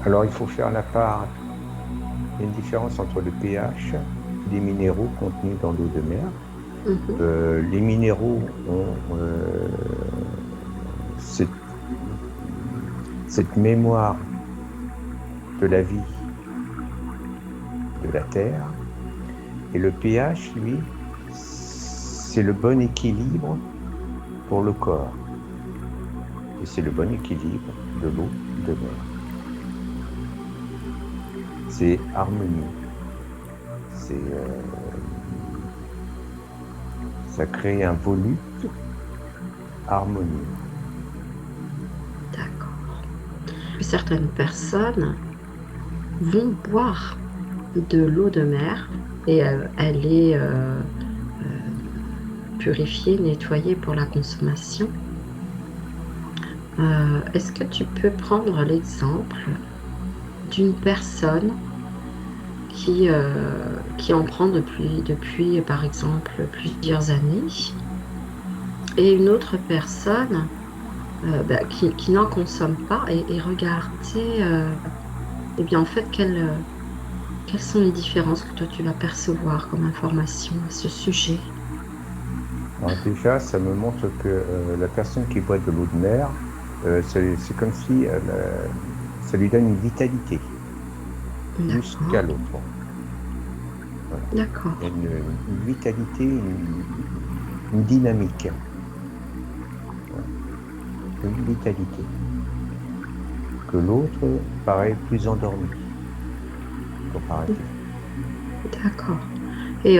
Alors, il faut faire la part. Il y a une différence entre le pH des minéraux contenus dans l'eau de mer. Mhm. Les minéraux ont cette, cette mémoire de la vie de la Terre, et le pH, lui, c'est le bon équilibre pour le corps, et c'est le bon équilibre de l'eau de mer. C'est harmonie, c'est ça crée un volute harmonieux. D'accord. Certaines personnes vont boire de l'eau de mer et elle est purifiée, nettoyée pour la consommation. Est-ce que tu peux prendre l'exemple d'une personne qui en prend depuis, par exemple, plusieurs années et une autre personne qui n'en consomme pas et regarder, eh bien, en fait, quelles sont les différences que toi tu vas percevoir comme information à ce sujet? Alors déjà, ça me montre que la personne qui boit de l'eau de mer, c'est comme si ça lui donne une vitalité, plus qu'à D'accord, l'autre. Voilà. Il y a d'accord, une vitalité, une dynamique, voilà, une vitalité, que l'autre paraît plus endormi, comparativement. d'accord. Et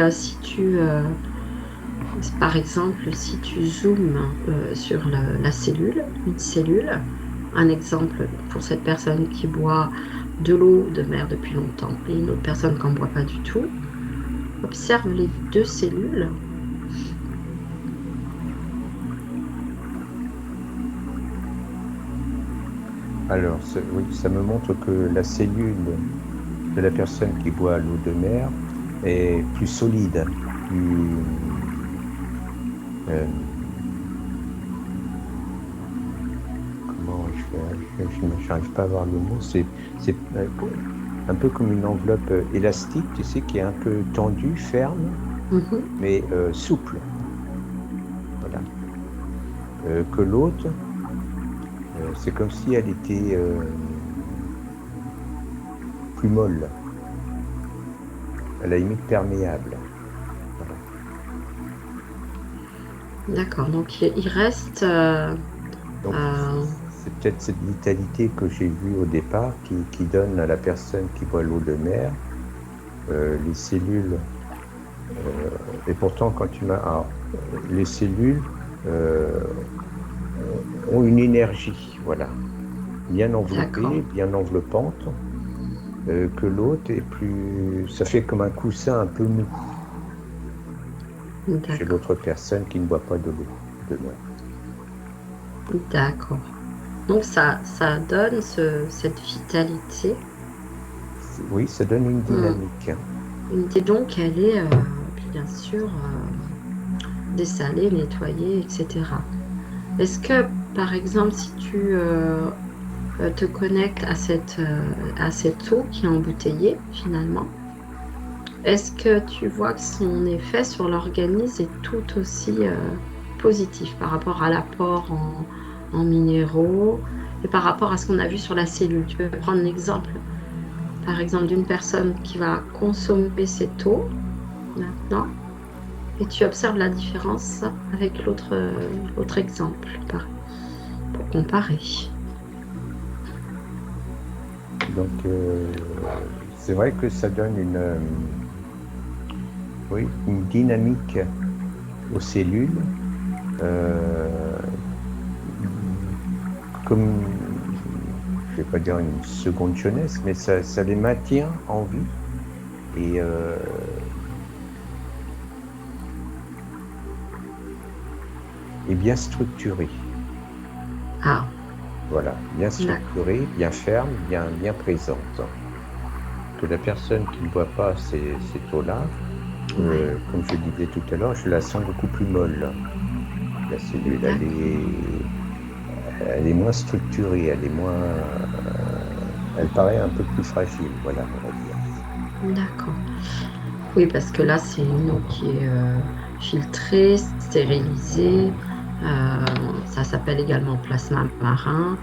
par exemple, si tu zoomes sur la cellule, une cellule, un exemple pour cette personne qui boit de l'eau de mer depuis longtemps et une autre personne qui n'en boit pas du tout, observe les deux cellules. Alors, oui, ça me montre que la cellule de la personne qui boit l'eau de mer est plus solide, plus... euh, comment je n'arrive pas à voir le mot, c'est un peu comme une enveloppe élastique, tu sais, qui est un peu tendue, ferme, Mhm. mais souple. Voilà. Que l'autre, c'est comme si elle était plus molle, à la limite perméable. Voilà. D'accord, donc il reste Donc, euh, c'est peut-être cette vitalité que j'ai vue au départ qui donne à la personne qui boit l'eau de mer les cellules. Et pourtant, quand tu m'as... les cellules euh, ont une énergie, voilà, bien enveloppée, d'accord, bien enveloppante, que l'autre est plus... Ça fait comme un coussin un peu mou chez d'accord, l'autre personne qui ne boit pas de l'eau de mer. d'accord. Donc ça donne cette vitalité. Oui, ça donne une Hmm. dynamique. Et donc elle est bien sûr dessalée, nettoyée, etc. Est-ce que, par exemple, si tu te connectes à cette eau qui est embouteillée finalement, est-ce que tu vois que son effet sur l'organisme est tout aussi positif par rapport à l'apport en minéraux et par rapport à ce qu'on a vu sur la cellule? Tu peux prendre l'exemple, par exemple, d'une personne qui va consommer cette eau maintenant et tu observes la différence avec l'autre exemple, pour comparer. Donc, c'est vrai que ça donne oui, une dynamique aux cellules, euh, comme, je vais pas dire une seconde jeunesse, mais ça les maintient en vie et, et bien structurés. Ah, Voilà, bien d'accord. structurée, bien ferme, bien présente. Que la personne qui ne boit pas ces taux-là, Ouais. comme je disais tout à l'heure, je la sens beaucoup plus molle. La cellule, D'accord. elle est moins structurée, elle paraît un peu plus fragile, voilà, on va dire. D'accord. Oui, parce que là, c'est une eau qui est filtrée, stérilisée. Ça s'appelle également plasma marin.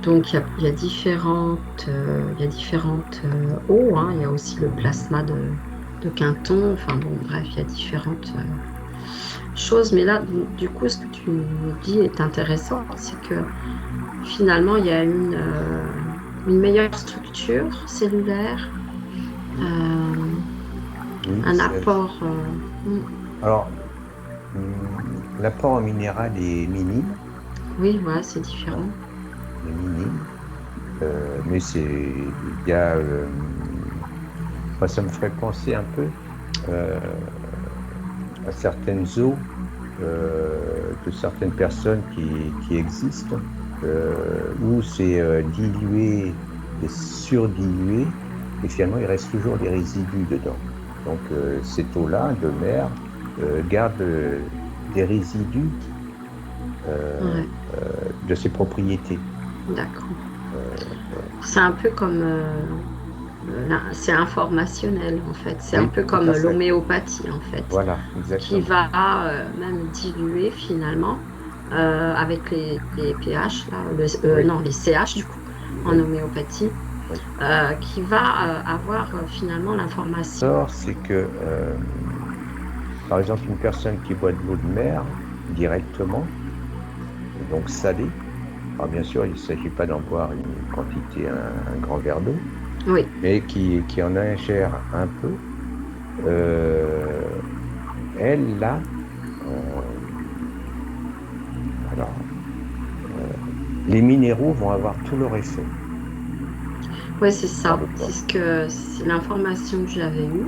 Donc, il y a différentes eaux, hein. Il y a aussi le plasma de Quinton. Enfin, bon, bref, il y a différentes choses. Mais là, du coup, ce que tu nous dis est intéressant. C'est que finalement, il y a une meilleure structure cellulaire, euh, Oui, un apport. alors, l'apport en minéral est minime, Oui, voilà, c'est hein, différent. est minime, mais il y a, moi, ça me ferait penser un peu à certaines eaux de certaines personnes qui existent, où c'est dilué et surdilué, et finalement il reste toujours des résidus dedans. Donc cette eau-là de mer garde des résidus euh, Ouais, de ses propriétés. d'accord. C'est un peu comme, c'est informationnel en fait. C'est un Oui, peu tout comme à fait. l'homéopathie en fait, Voilà, qui exactement. va même diluer finalement avec les pH là, Oui, non les CH du coup en oui, homéopathie, oui. qui va avoir finalement l'information. Alors, c'est que, par exemple, une personne qui boit de l'eau de mer directement, donc salée. Alors bien sûr, il ne s'agit pas d'en boire une quantité, un grand verre d'eau, Oui, mais qui en ingère un peu. Euh, Elle, là, euh, alors, les minéraux vont avoir tout leur effet ouais, c'est dans ça. le corps. C'est l'information que j'avais eue.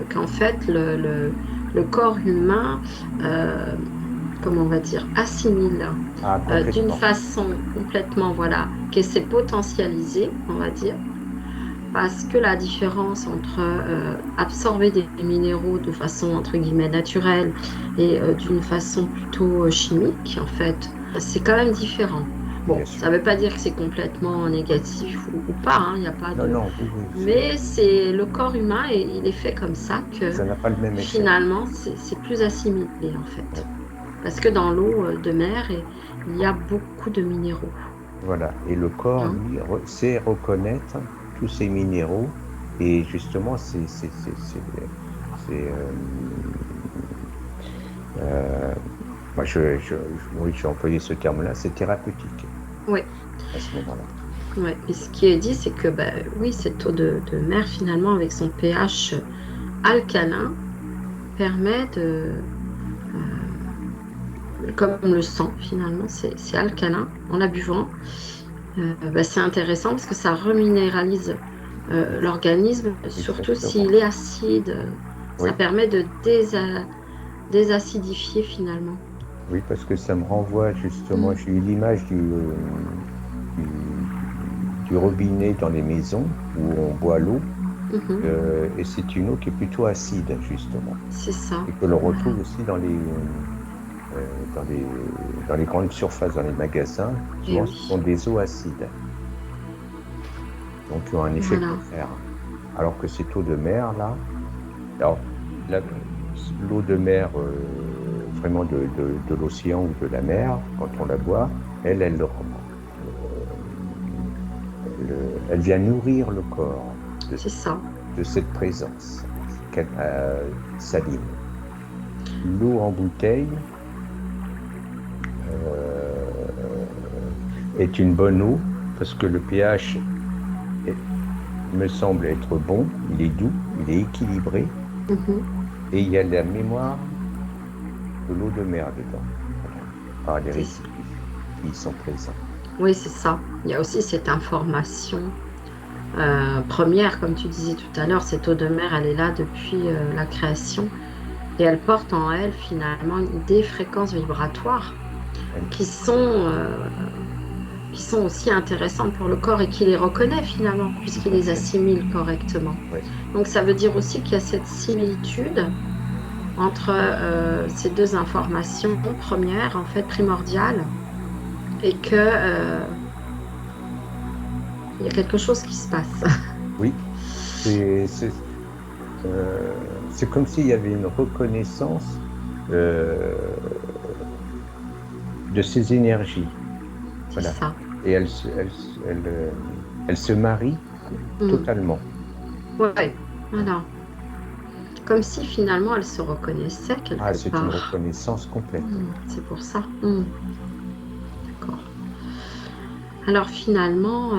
Qu'en fait, le corps humain, euh, comment on va dire, assimile Ah, d'une complètement. façon complètement, voilà, qui s'est potentialisée, on va dire, parce que la différence entre absorber des minéraux de façon, entre guillemets, naturelle et d'une façon plutôt chimique, en fait, c'est quand même différent. Bien Bon, sûr. ça ne veut pas dire que c'est complètement négatif ou pas, hein, il n'y a pas Non, de... non, oui, oui, Mais c'est le corps humain et il est fait comme ça que ça n'a pas le même effet. finalement, c'est plus assimilé, en Oui. fait. Parce que dans l'eau de mer, il y a beaucoup de minéraux, Voilà. Et le corps, hein. lui, sait reconnaître tous ces minéraux. Et justement, c'est, euh, moi, oui, j'ai employé ce terme-là, c'est thérapeutique Oui, à ce moment-là. ouais. Et ce qui est dit, c'est que bah, oui, cette eau de mer, finalement, avec son pH alcalin, permet comme le sang, finalement, c'est alcalin en la buvant. Bah, c'est intéressant parce que ça reminéralise l'organisme, surtout Exactement. s'il est acide. Ça Oui, permet de désacidifier finalement. oui, parce que ça me renvoie justement, Mm. j'ai eu l'image du, du robinet dans les maisons où on boit l'eau, Mhm. et c'est une eau qui est plutôt acide, justement, C'est ça. et que l'on Voilà. retrouve aussi dans les grandes surfaces, dans les magasins. Et Souvent, ce sont oui. des eaux acides, donc qui ont un effet Voilà. contraire. Alors que cette eau de mer, là, alors, la- l'eau de mer, vraiment de l'océan ou de la mer, quand on la boit, elle vient nourrir le corps C'est ça. de cette présence saline. L'eau en bouteille euh, est une bonne eau parce que le pH me semble être bon, il est doux, il est équilibré Mhm. et il y a la mémoire de l'eau de mer dedans. Voilà. Par les C'est ça. résidus qui y sont présents. Oui, c'est ça. Il y a aussi cette information première, comme tu disais tout à l'heure, cette eau de mer, elle est là depuis la création et elle porte en elle finalement des fréquences vibratoires Oui, qui sont, euh, qui sont aussi intéressantes pour le corps et qui les reconnaît finalement, tout puisqu'il à les fait. assimile correctement. Oui, Donc ça veut dire aussi qu'il y a cette similitude entre ces deux informations premières, en fait primordiales, et que il y a quelque chose qui se passe. Oui, c'est c'est, euh, c'est comme s'il y avait une reconnaissance euh, de ces énergies. C'est Voilà. ça. Et elle se marie Mm. totalement. Ouais, voilà. Comme si finalement elle se reconnaissait Ah, quelque c'est une part. reconnaissance complète. C'est pour ça. D'accord. Alors finalement,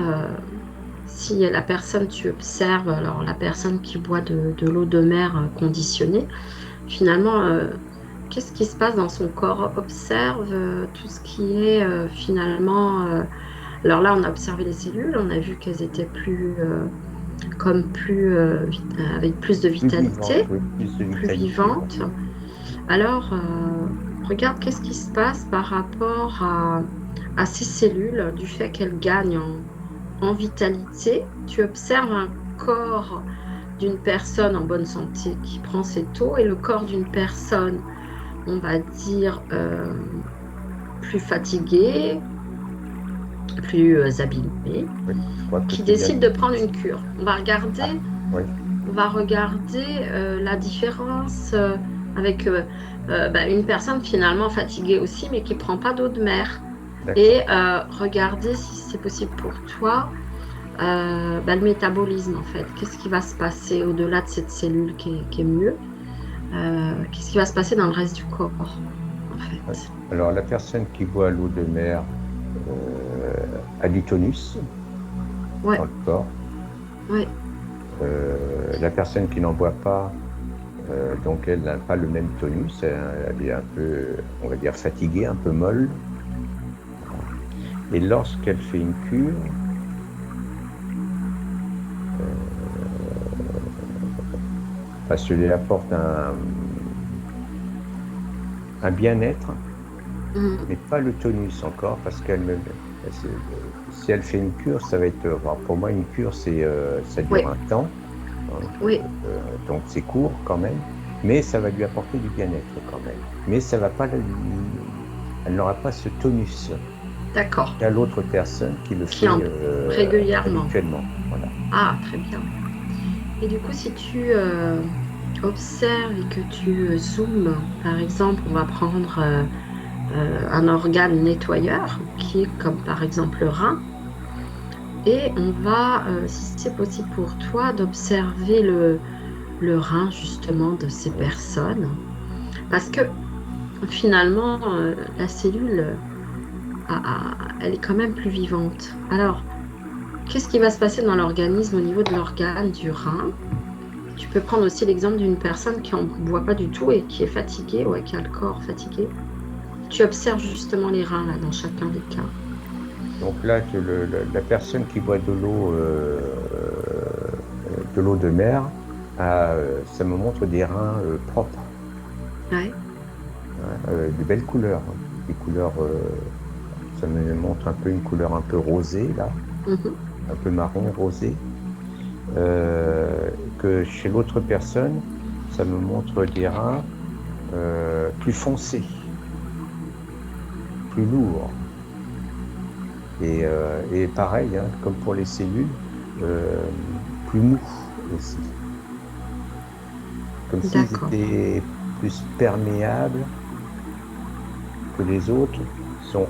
si la personne, tu observes, alors la personne qui boit de l'eau de mer conditionnée, finalement, qu'est-ce qui se passe dans son corps? Observe tout ce qui est finalement. Alors là, on a observé les cellules, on a vu qu'elles étaient avec plus de Plus vivante, vitalité, oui, plus de plus vitalité. vivantes. Alors, regarde qu'est-ce qui se passe par rapport à ces cellules, du fait qu'elles gagnent en vitalité. Tu observes un corps d'une personne en bonne santé qui prend ses taux et le corps d'une personne, on va dire, plus fatiguée, plus abîmée, Oui, je crois que qui tu viens décide de... de prendre une cure. Ah, oui, On va regarder la différence avec une personne finalement fatiguée aussi, mais qui prend pas d'eau de mer. d'accord. Et regarder si c'est possible pour toi le métabolisme en fait. Qu'est-ce qui va se passer au-delà de cette cellule qui est mieux? Qu'est-ce qui va se passer dans le reste du corps en Oui. fait? Alors, la personne qui boit l'eau de mer a du tonus dans Ouais, le corps. ouais, La personne qui n'en boit pas, donc elle n'a pas le même tonus, elle est un peu, on va dire, fatiguée, un peu molle. Et lorsqu'elle fait une cure, parce que lui apporte un bien-être, mm, mais pas le tonus encore, parce si elle fait une cure, ça va être, alors pour moi, une cure, ça dure ouais, un temps, hein, oui, donc c'est court quand même, mais ça va lui apporter du bien-être quand même. Mais ça va pas, elle n'aura pas ce tonus d'accord. qu'a l'autre personne qui le Qui fait en régulièrement. habituellement. Voilà. Ah, très bien. Et du coup, si tu observes et que tu zoomes, par exemple, on va prendre un organe nettoyeur, qui est comme par exemple le rein, et on va, si c'est possible pour toi, d'observer le rein justement de ces Oui. personnes. Parce que finalement, la cellule, elle est quand même plus vivante. Alors, qu'est-ce qui va se passer dans l'organisme au niveau de l'organe du rein? Tu peux prendre aussi l'exemple d'une personne qui en boit pas du tout et qui est fatiguée, ouais, qui a le corps fatigué. Tu observes justement les reins là dans chacun des cas. Donc là, la personne qui boit de l'eau de mer, ça me montre des reins propres, Ouais. hein, de belles couleurs, hein, des couleurs, ça me montre un peu une couleur un peu rosée là, Mhm. un peu marron rosé, euh, que chez l'autre personne, ça me montre des reins plus foncés, plus lourds. Et pareil, hein, comme pour les cellules, euh, plus mous aussi. Comme s'ils D'accord. étaient plus perméables que les autres, sont,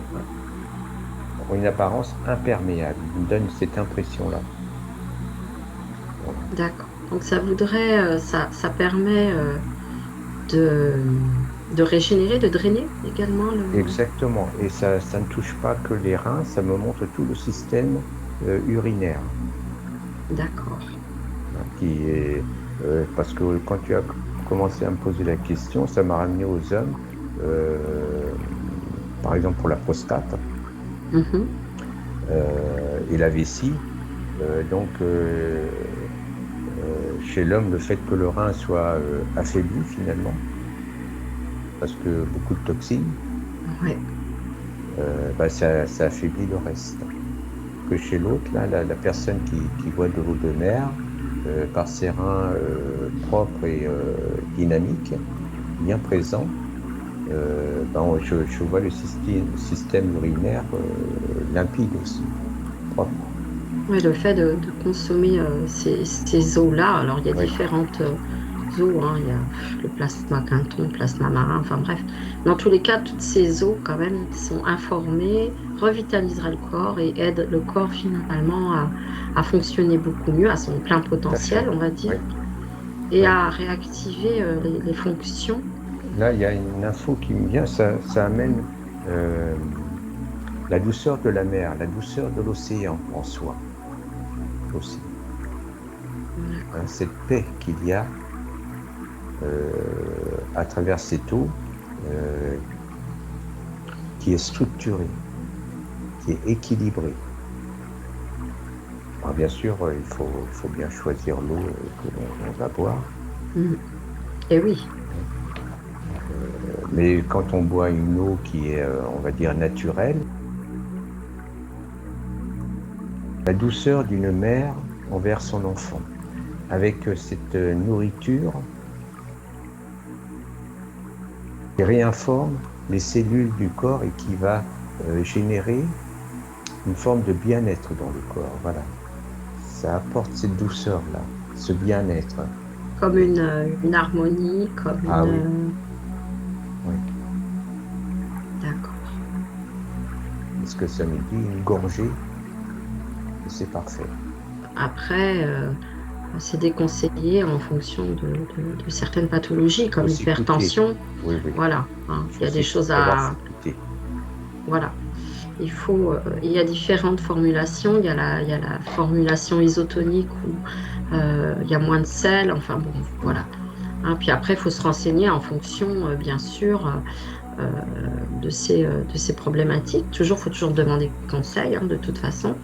ont une apparence imperméable. Ils me donnent cette impression-là. Voilà. D'accord. Donc ça voudrait, ça permet de, de régénérer, de drainer également le. Exactement. Et ça ne touche pas que les reins, ça me montre tout le système urinaire, D'accord. hein, parce que quand tu as commencé à me poser la question, ça m'a ramené aux hommes, euh, par exemple pour la prostate Mhm. et la vessie. Donc, chez l'homme, le fait que le rein soit affaibli finalement, parce que beaucoup de toxines, Ouais. ça affaiblit le reste. Que chez l'autre, là, la personne qui boit de l'eau de mer, par ses reins propres et dynamiques, bien présents, je vois le système urinaire limpide aussi, propre. Ouais, le fait de consommer ces eaux-là, alors il y a Oui, différentes eaux, hein, il y a le plasma quinton, le plasma marin, enfin bref. Dans tous les cas, toutes ces eaux, quand même, sont informées, revitaliseraient le corps et aident le corps finalement à fonctionner beaucoup mieux, à son plein tout à fait. potentiel, on va dire, Oui, et oui. à réactiver les fonctions. Là, il y a une info qui me vient, ça amène euh, la douceur de la mer, la douceur de l'océan en soi aussi. Hein, D'accord. cette paix qu'il y a à travers cette eau euh, qui est structurée, qui est équilibrée. Alors bien sûr, il faut bien choisir l'eau que l'on va boire. Mhm. Et oui, Mais quand on boit une eau qui est, on va dire, naturelle, la douceur d'une mère envers son enfant, avec cette nourriture qui réinforme les cellules du corps et qui va générer une forme de bien-être dans le corps. Voilà. Ça apporte cette douceur-là, ce bien-être. comme une harmonie, comme Ah oui, oui. D'accord. Est-ce que ça nous dit une gorgée et c'est parfait. Après, c'est déconseillé en fonction de certaines pathologies, Il faut comme s'écouter. l'hypertension. Oui, oui. Voilà, hein. Il Il y faut a des choses savoir à... s'écouter. Voilà. Il y a différentes formulations. Il y a la formulation isotonique où il y a moins de sel. Enfin bon, voilà. Mm. Hein, puis après, il faut se renseigner en fonction, bien sûr, de ces problématiques. Toujours, faut toujours demander conseil, hein, de toute façon.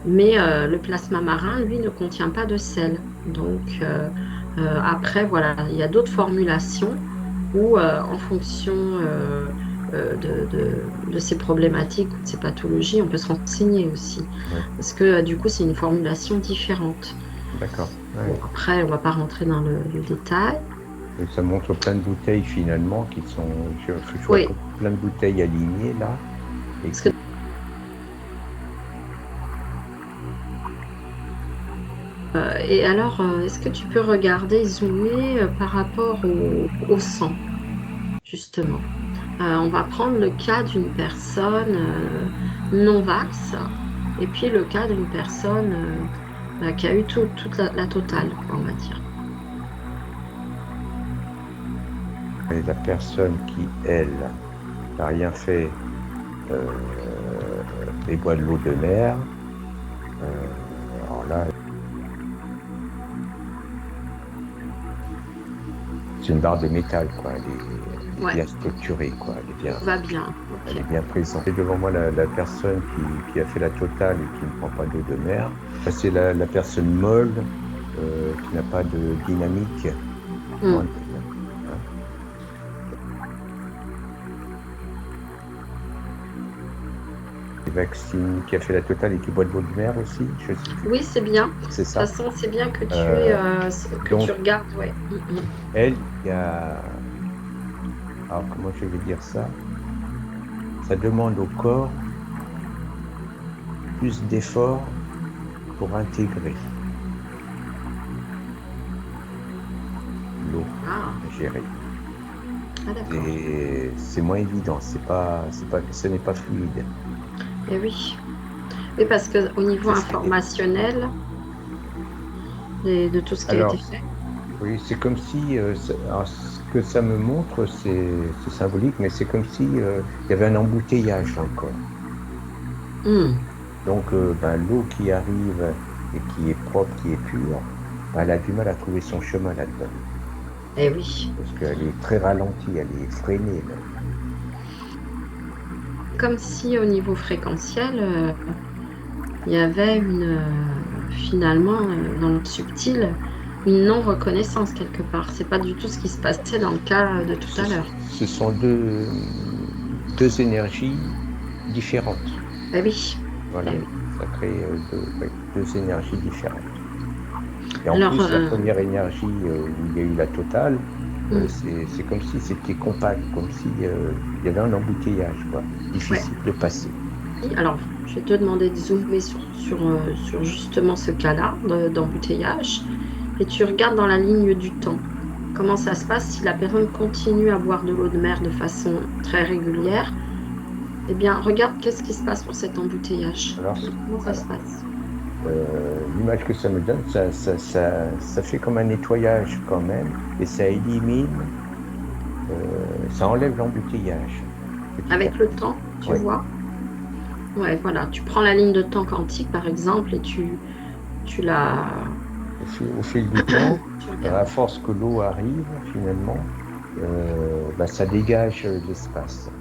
Mais le plasma marin, lui, ne contient pas de sel. Donc, après, voilà, il y a d'autres formulations où, en fonction de ces problématiques ou de ces pathologies, on peut se renseigner aussi. Oui, Parce que, du coup, c'est une formulation différente. d'accord. Bon, Ouais. après, on ne va pas rentrer dans le détail. Et ça montre plein de bouteilles finalement qui sont. Je vois Oui, plein de bouteilles alignées là. Et parce que, qui. et alors, est-ce que tu peux regarder, zoomer par rapport au sang, justement? On va prendre le cas d'une personne non-vax et puis le cas d'une personne bah, qui a eu toute la totale, quoi, on va dire. Et la personne qui, elle, n'a rien fait euh, et boit de l'eau de mer, alors là, c'est une barre de métal, quoi. Elle est Ouais, bien structurée, quoi. tout va bien. Ok. Elle est bien présente. Et devant moi, la personne qui a fait la totale et qui ne prend pas d'eau de mer, ça, c'est la personne molle qui n'a pas de dynamique en Hmm. elle. Hein. Et vaccine qui a fait la totale et qui boit de l'eau de mer aussi, je sais plus. Oui, c'est bien. De C'est toute ça. façon, c'est bien Euh, que tu donc, regardes. Ouais. elle, il y a. Alors, comment je vais dire ça? Ça demande au corps plus d'efforts pour intégrer l'eau Ah, ingérée. ah d'accord. Et c'est moins évident, ce n'est pas fluide. Et oui. Oui, parce que au niveau J'essaie. informationnel de tout ce qui a été Alors, fait. oui, c'est comme si, alors, ce que ça me montre, c'est symbolique, mais c'est comme si il y avait un embouteillage dans le corps. Hmm. Donc, ben, l'eau qui arrive et qui est propre, qui est pure, ben, elle a du mal à trouver son chemin là-dedans. Eh oui. Parce qu'elle est très ralentie, elle est freinée même. Comme si au niveau fréquentiel, il y avait finalement, dans le subtil, une non-reconnaissance quelque part. C'est pas du tout ce qui se passait dans le cas de tout Ce, à l'heure. ce sont deux énergies différentes. Eh oui. Voilà, Eh oui. ça crée oui, deux énergies différentes. Et en Alors, plus, la première énergie où il y a eu la totale, c'est comme si c'était compact, comme si il y avait un embouteillage, quoi, Ouais. difficile de passer. Alors, je vais te demander de zoomer sur justement ce cas-là d'embouteillage et tu regardes dans la ligne du temps. Comment ça se passe si la personne continue à boire de l'eau de mer de façon très régulière? Eh bien, regarde qu'est-ce qui se passe pour cet embouteillage. Alors, Comment ça se passe? l'image que ça me donne, ça fait comme un nettoyage quand même, et ça élimine, ça enlève l'embouteillage. Avec le temps, tu Oui. vois? Ouais, voilà. Tu prends la ligne de temps quantique, par exemple, et tu la... Au fil du temps, Tu à regardes. force que l'eau arrive, finalement, ça dégage l'espace.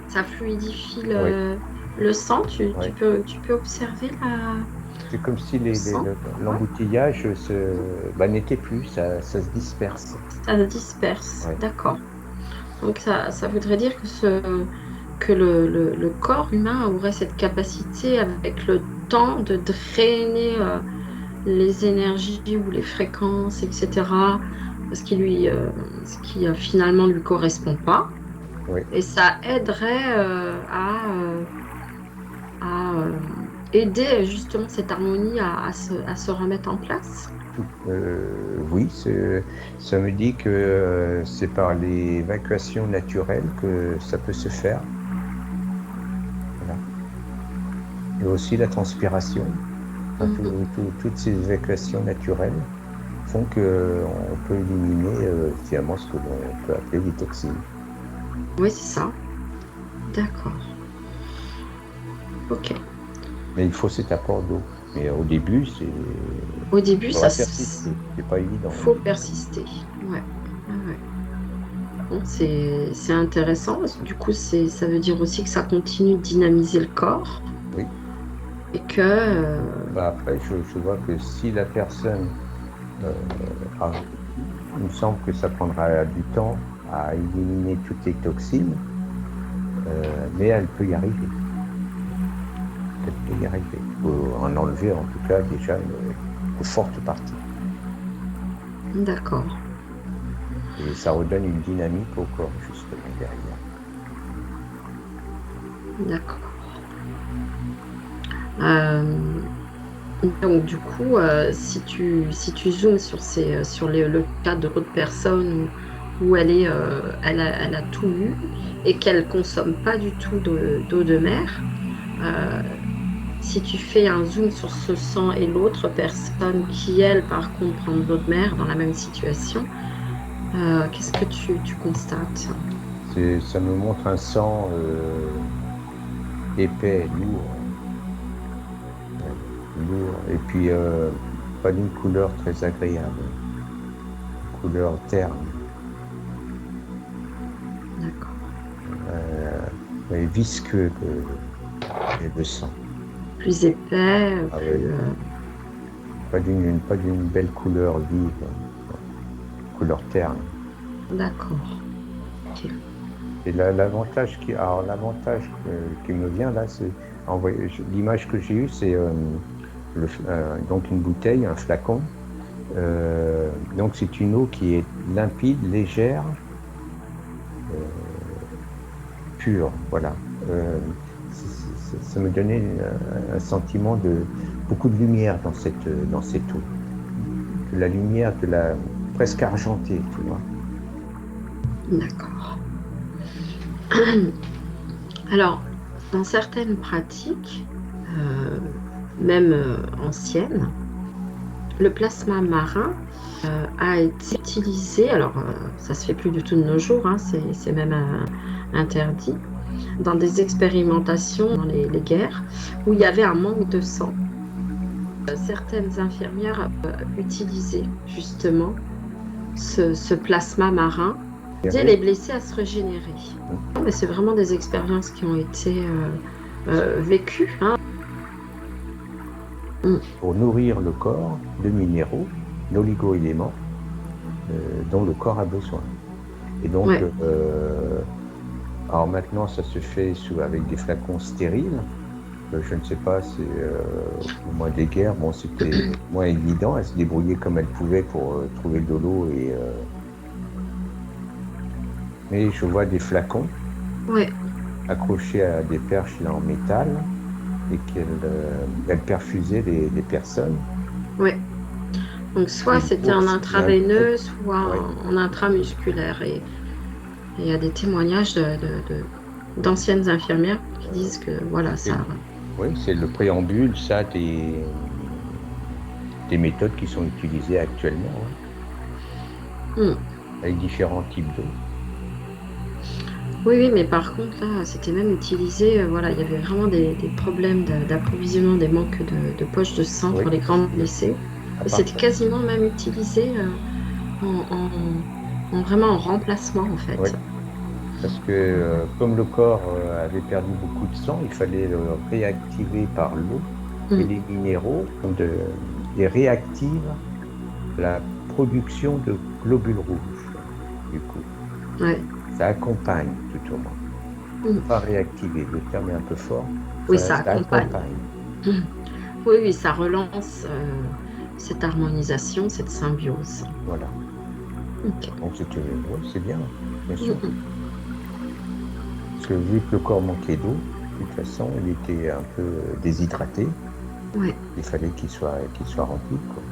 Ça fluidifie Oui, le sang. oui. Tu peux observer C'est comme si le sang. Ouais. l'embouteillage n'était plus, ça se disperse. Ça se disperse. Ouais. D'accord. Donc ça voudrait dire que le corps humain aurait cette capacité avec le temps de drainer les énergies ou les fréquences, etc., ce qui finalement ne lui correspond pas. Oui. Et ça aiderait à aider justement cette harmonie à se remettre en place. Oui, ça me dit que c'est par l'évacuation naturelle que ça peut se faire. Voilà. Et aussi la transpiration. Enfin, toutes ces évacuations naturelles font qu'on peut éliminer finalement ce que l'on peut appeler les toxines. Oui, c'est ça. D'accord. Ok. Mais il faut cet apport d'eau. Mais au début, Au début, faudra persister. C'est pas évident. faut persister. Ouais. Ouais, ouais. Bon, c'est intéressant parce que du coup, ça veut dire aussi que ça continue de dynamiser le corps Oui. et que Après, je vois que si la personne, il me semble que ça prendra du temps à éliminer toutes les toxines, mais elle peut y arriver. Elle peut y arriver. Il faut en enlever en tout cas déjà une forte partie. d'accord. Et ça redonne une dynamique au corps justement derrière. D'accord. Donc du coup, si tu zoomes sur le cas de l'autre personne où elle a tout eu et qu'elle consomme pas du tout d'eau de mer, euh, si tu fais un zoom sur ce sang et l'autre personne qui, elle, par contre, prend de l'eau de mer dans la même situation, qu'est-ce que tu constates? Ça me montre un sang épais, lourd, et puis pas d'une couleur très agréable, couleur terne, D'accord. et visqueux le sang. Plus épais, Ah plus... ouais, pas d'une belle couleur vive, couleur terne. D'accord. Ok. Et l'avantage qui me vient là, c'est l'image que j'ai eue, c'est donc une bouteille, un flacon. Donc c'est une eau qui est limpide, légère, pure, voilà. Ça me donnait un sentiment de beaucoup de lumière dans cette eau. De la lumière, presque argentée, tu vois. D'accord. Alors, dans certaines pratiques, euh, même anciennes, le plasma marin a été utilisé, alors ça se fait plus du tout de nos jours, hein, c'est même interdit, dans des expérimentations dans les guerres où il y avait un manque de sang. Certaines infirmières utilisaient justement ce plasma marin pour aider les blessés à se régénérer. Mais c'est vraiment des expériences qui ont été vécues. Hein. Pour nourrir le corps de minéraux, d'oligo-éléments dont le corps a besoin. Et donc, Ouais. Alors maintenant, ça se fait avec des flacons stériles. Je ne sais pas, au moins des guerres, bon, c'était moins évident. Elles se débrouillaient comme elles pouvaient pour trouver de l'eau Mais je vois des flacons Ouais, accrochés à des perches là, en métal et qu'elle perfusait les personnes. ouais. Donc soit C'est une c'était en bourse et un bloc. intraveineux, soit Oui, en intramusculaire. Et il y a des témoignages d'anciennes infirmières qui disent que voilà, c'est ça. le, oui, c'est le préambule, ça, des méthodes qui sont utilisées actuellement, hein, Hmm. avec différents types d'eau. Oui, oui, mais par contre, là, c'était même utilisé, voilà, il y avait vraiment des problèmes d'approvisionnement, des manques de poches de sang Oui, pour les grands blessés. à Et part c'était ça. quasiment même utilisé vraiment en remplacement, en Oui, fait. parce que comme le corps avait perdu beaucoup de sang, il fallait le réactiver par l'eau et Hmm. les minéraux et réactivent la production de globules rouges, du coup. Ouais. Ça accompagne tout au moins. Hmm. Pas réactiver, le terme est un peu fort, Oui, ça ça accompagne. accompagne. Hmm. Oui, oui, ça relance cette harmonisation, cette symbiose. Voilà. Ok. Donc c'était, oui, c'est bien, bien Hmm, sûr. hmm. Parce que vu que le corps manquait d'eau, de toute façon, il était un peu déshydraté. Ouais. Il fallait qu'il soit rempli, quoi.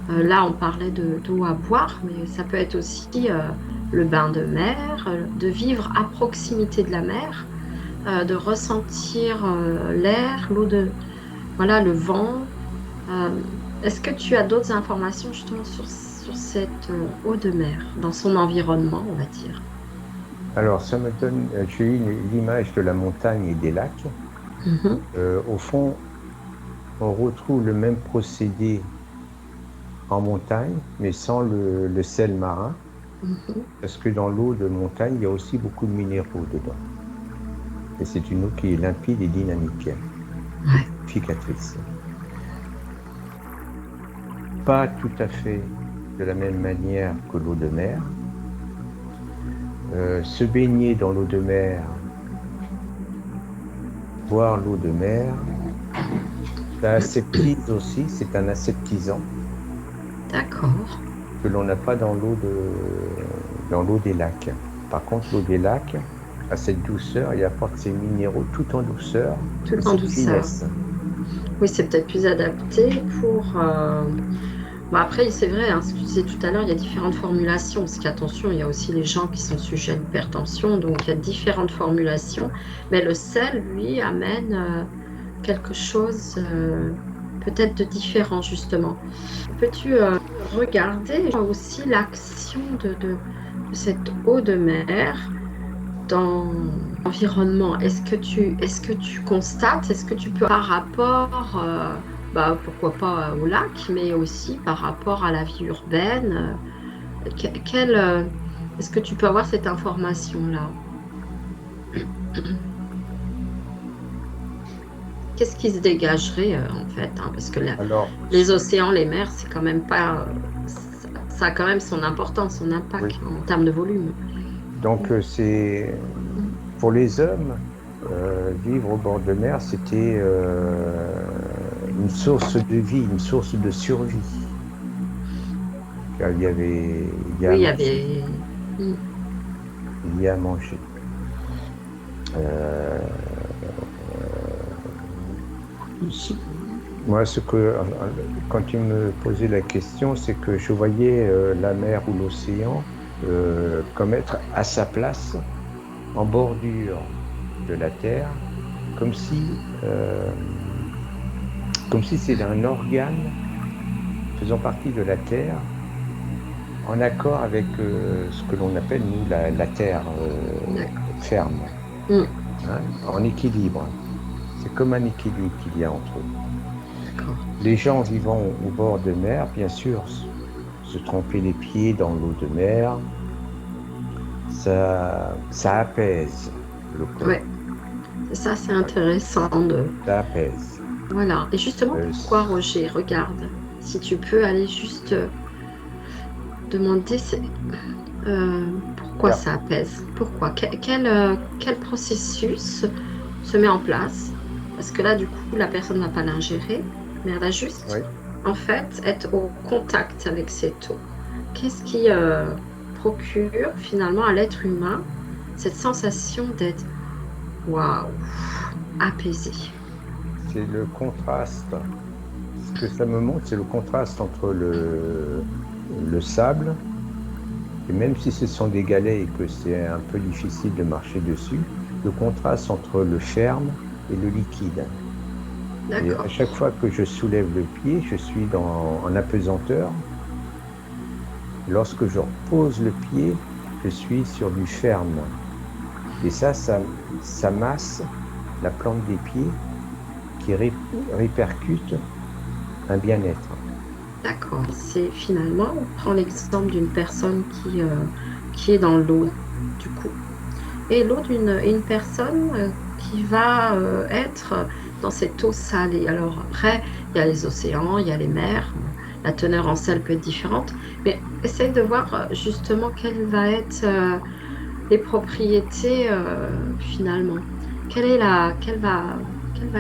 Là, on parlait d'eau à boire, mais ça peut être aussi le bain de mer, de vivre à proximité de la mer, de ressentir l'air, voilà, le vent. Euh, Est-ce que tu as d'autres informations justement sur cette eau de mer, dans son environnement, on va dire? Alors, ça me donne, j'ai eu l'image de la montagne et des lacs. Mhm, Au fond, on retrouve le même procédé en montagne, mais sans le sel marin, mhm. parce que dans l'eau de montagne, il y a aussi beaucoup de minéraux dedans. Et c'est une eau qui est limpide et dynamique, et Ouais. purificatrice. Pas tout à fait de la même manière que l'eau de mer. Se baigner dans l'eau de mer, boire l'eau de mer, ça aseptise aussi, c'est un aseptisant D'accord. que l'on n'a pas dans l'eau des lacs. Par contre, l'eau des lacs a cette douceur et apporte ses minéraux tout en douceur et Tout en cette douceur. finesse. Oui, c'est peut-être plus adapté pour. Bon, après, c'est vrai, hein, ce que tu disais tout à l'heure, il y a différentes formulations. Parce qu'attention, il y a aussi les gens qui sont sujets à l'hypertension, donc il y a différentes formulations. Mais le sel, lui, amène quelque chose peut-être de différent, justement. Peux-tu regarder aussi l'action de cette eau de mer dans l'environnement? Est-ce que tu constates, est-ce que tu peux par rapport, bah, pourquoi pas au lac, mais aussi par rapport à la vie urbaine, est-ce que tu peux avoir cette information-là? Qu'est-ce qui se dégagerait en fait, hein, parce que Alors, les océans, les mers, c'est quand même pas, ça a quand même son importance, son oui. impact en termes de volume. Donc, c'est Mm. pour les hommes, vivre au bord de mer, c'était une source de vie, une source de survie. Car il y a Oui, à il y manger. avait. Mm. Il y a à manger. Euh, Moi, quand tu me posais la question, c'est que je voyais la mer ou l'océan comme être à sa place, en bordure de la Terre, comme si, euh, comme si c'était un organe faisant partie de la Terre, en accord avec ce que l'on appelle, nous, la Terre D'accord. ferme, Mm. hein, en équilibre. C'est comme un équilibre qu'il y a entre eux. D'accord. Les gens vivant au bord de mer, bien sûr, se tremper les pieds dans l'eau de mer, ça apaise le Ouais, corps. ça, c'est Voilà, intéressant de. ça apaise. Voilà. Et justement, Euh, pourquoi, Roger? Regarde, si tu peux aller juste demander pourquoi alors, ça apaise? Pourquoi? Quel processus se met en place? Parce que là, du coup, la personne ne va pas l'ingérer, mais elle va Oui. juste, en fait, être au contact avec cette eau. Qu'est-ce qui procure finalement à l'être humain cette sensation d'être, waouh, apaisé? C'est le contraste. Ce que ça me montre, c'est le contraste entre le sable, et même si ce sont des galets et que c'est un peu difficile de marcher dessus, le contraste entre le ferme et le liquide. Et à D'accord, chaque fois que je soulève le pied, je suis en apesanteur. Lorsque je repose le pied, je suis sur du ferme. Et ça masse la plante des pieds qui répercute un bien-être. d'accord. C'est finalement, on prend l'exemple d'une personne qui est dans l'eau, du coup. Et l'eau une personne qui va être dans cette eau salée. Alors après, il y a les océans, il y a les mers, la teneur en sel peut être différente, mais essaye de voir justement quelles va être les propriétés finalement. Quelle va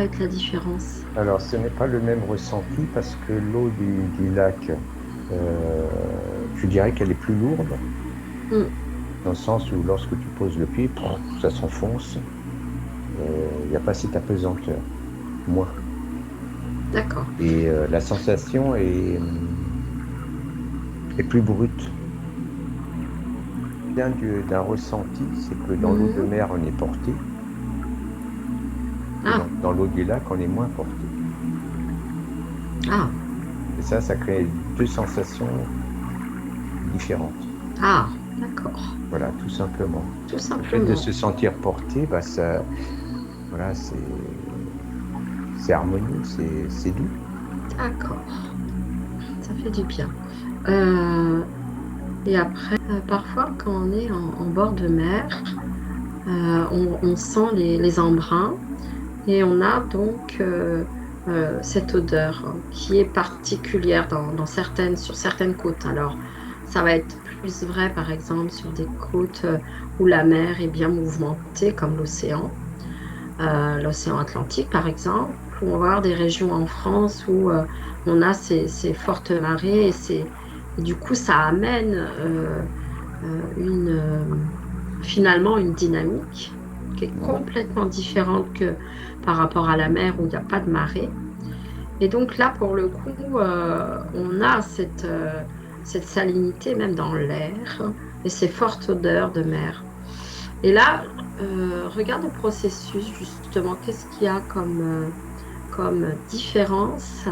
être la différence? Alors, ce n'est pas le même ressenti parce que l'eau du lac, euh, je dirais qu'elle est plus lourde, Hmm, dans le sens où lorsque tu poses le pied, ça s'enfonce. Il n'y a pas cette apesanteur, moins. d'accord. Et la sensation est plus brute. Bien d'un ressenti, c'est que dans l'eau de Mhm. mer, on est porté, et Ah, dans l'eau du lac, on est moins porté. ah, Et ça crée deux sensations différentes. ah, d'accord. Voilà, tout simplement. Tout Le fait de simplement. se sentir porté, bah voilà, c'est harmonieux, c'est doux. D'accord. Ça fait du bien. Euh, Et après, parfois, quand on est en bord de mer, on sent les embruns et on a donc cette odeur qui est particulière sur certaines côtes. Alors, ça va être plus vrai, par exemple, sur des côtes où la mer est bien mouvementée, comme l'océan Atlantique, par exemple, ou on va avoir des régions en France où on a ces fortes marées et du coup, ça amène finalement une dynamique qui est Mhm. complètement différente que par rapport à la mer où il n'y a pas de marée. Et donc là, pour le coup, on a cette salinité même dans l'air et ces fortes odeurs de mer. Et là, regarde le processus justement. Qu'est-ce qu'il y a comme différence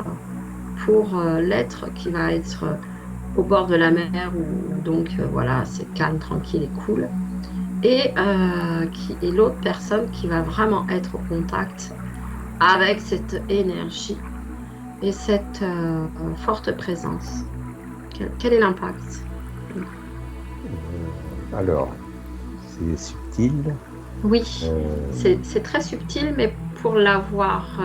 pour l'être qui va être au bord de la mer où donc voilà, c'est calme, tranquille et cool. Et l'autre personne qui va vraiment être au contact avec cette énergie et cette forte présence. Quel est l'impact? Alors, c'est subtil. Oui, euh, c'est très subtil, mais pour l'avoir